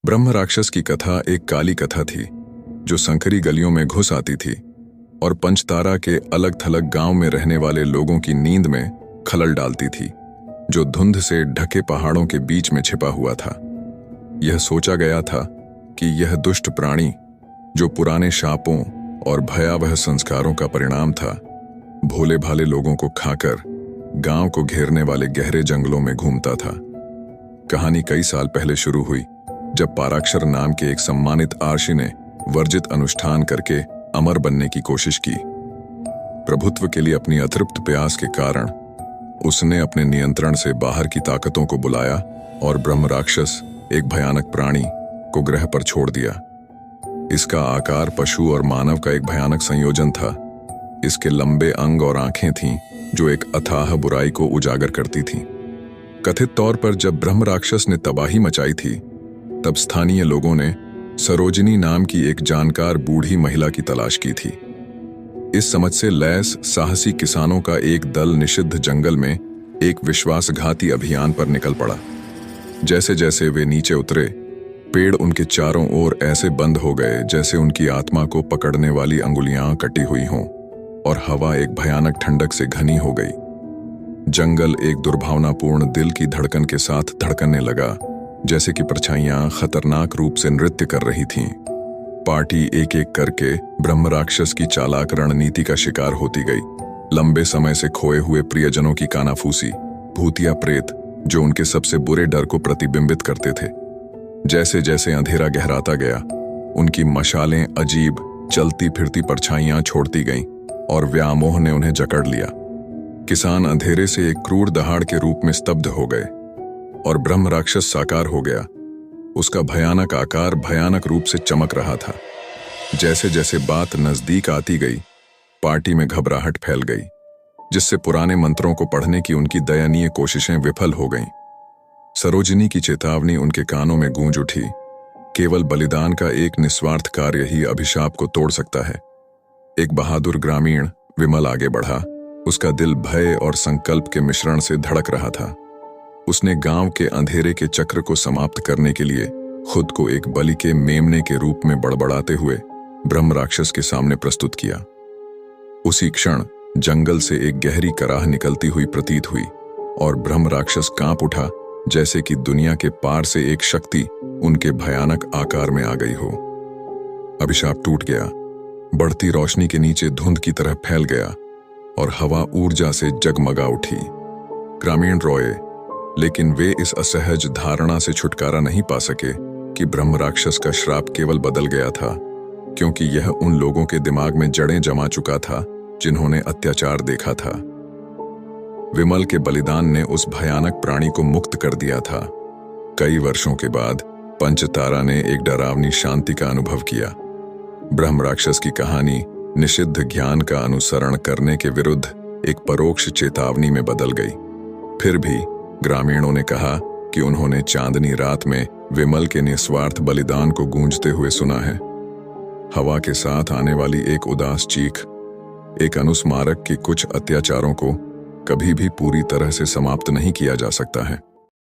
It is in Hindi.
ब्रह्म राक्षस की कथा एक काली कथा थी जो संकरी गलियों में घुस आती थी और पंचतारा के अलग थलग गांव में रहने वाले लोगों की नींद में खलल डालती थी, जो धुंध से ढके पहाड़ों के बीच में छिपा हुआ था। यह सोचा गया था कि यह दुष्ट प्राणी, जो पुराने शापों और भयावह संस्कारों का परिणाम था, भोले भाले लोगों को खाकर गांव को घेरने वाले गहरे जंगलों में घूमता था। कहानी कई साल पहले शुरू हुई, जब पाराक्षर नाम के एक सम्मानित आर्षि ने वर्जित अनुष्ठान करके अमर बनने की कोशिश की। प्रभुत्व के लिए अपनी अतृप्त प्यास के कारण उसने अपने नियंत्रण से बाहर की ताकतों को बुलाया और ब्रह्म राक्षस, एक भयानक प्राणी, को ग्रह पर छोड़ दिया। इसका आकार पशु और मानव का एक भयानक संयोजन था। इसके लंबे अंग और आंखें थीं जो एक अथाह बुराई को उजागर करती थीं। कथित तौर पर जब ब्रह्म राक्षस ने तबाही मचाई थी, तब स्थानीय लोगों ने सरोजिनी नाम की एक जानकार बूढ़ी महिला की तलाश की थी। इस समझ से लैस साहसी किसानों का एक दल निषिद्ध जंगल में एक विश्वासघाती अभियान पर निकल पड़ा। जैसे जैसे वे नीचे उतरे, पेड़ उनके चारों ओर ऐसे बंद हो गए जैसे उनकी आत्मा को पकड़ने वाली अंगुलियां कटी हुई हों, और हवा एक भयानक ठंडक से घनी हो गई। जंगल एक दुर्भावनापूर्ण दिल की धड़कन के साथ धड़कने लगा, जैसे कि परछाइयां खतरनाक रूप से नृत्य कर रही थीं। पार्टी एक एक करके ब्रह्म राक्षस की चालाक रणनीति का शिकार होती गई। लंबे समय से खोए हुए प्रियजनों की कानाफूसी, भूतिया प्रेत जो उनके सबसे बुरे डर को प्रतिबिंबित करते थे। जैसे जैसे अंधेरा गहराता गया, उनकी मशालें अजीब चलती फिरती परछाइयां छोड़ती गईं और व्यामोह ने उन्हें जकड़ लिया। किसान अंधेरे से एक क्रूर दहाड़ के रूप में स्तब्ध हो गए और ब्रह्म राक्षस साकार हो गया। उसका भयानक आकार भयानक रूप से चमक रहा था। जैसे जैसे बात नजदीक आती गई, पार्टी में घबराहट फैल गई, जिससे पुराने मंत्रों को पढ़ने की उनकी दयनीय कोशिशें विफल हो गईं। सरोजिनी की चेतावनी उनके कानों में गूंज उठी, केवल बलिदान का एक निस्वार्थ कार्य ही अभिशाप को तोड़ सकता है। एक बहादुर ग्रामीण विमल आगे बढ़ा। उसका दिल भय और संकल्प के मिश्रण से धड़क रहा था। उसने गांव के अंधेरे के चक्र को समाप्त करने के लिए खुद को एक बलि के मेमने के रूप में बड़बड़ाते हुए ब्रह्म राक्षस के सामने प्रस्तुत किया। उसी क्षण जंगल से एक गहरी कराह निकलती हुई प्रतीत हुई और ब्रह्म राक्षस कांप उठा, जैसे कि दुनिया के पार से एक शक्ति उनके भयानक आकार में आ गई हो। अभिशाप टूट गया, बढ़ती रोशनी के नीचे धुंध की तरह फैल गया और हवा ऊर्जा से जगमगा उठी। ग्रामीण रोए, लेकिन वे इस असहज धारणा से छुटकारा नहीं पा सके कि ब्रह्म राक्षस का श्राप केवल बदल गया था, क्योंकि यह उन लोगों के दिमाग में जड़ें जमा चुका था जिन्होंने अत्याचार देखा था। विमल के बलिदान ने उस भयानक प्राणी को मुक्त कर दिया था। कई वर्षों के बाद पंचतारा ने एक डरावनी शांति का अनुभव किया। ब्रह्म राक्षस की कहानी निषिद्ध ज्ञान का अनुसरण करने के विरुद्ध एक परोक्ष चेतावनी में बदल गई। फिर भी ग्रामीणों ने कहा कि उन्होंने चांदनी रात में विमल के निस्वार्थ बलिदान को गूंजते हुए सुना है। हवा के साथ आने वाली एक उदास चीख, एक अनुस्मारक कि कुछ अत्याचारों को कभी भी पूरी तरह से समाप्त नहीं किया जा सकता है।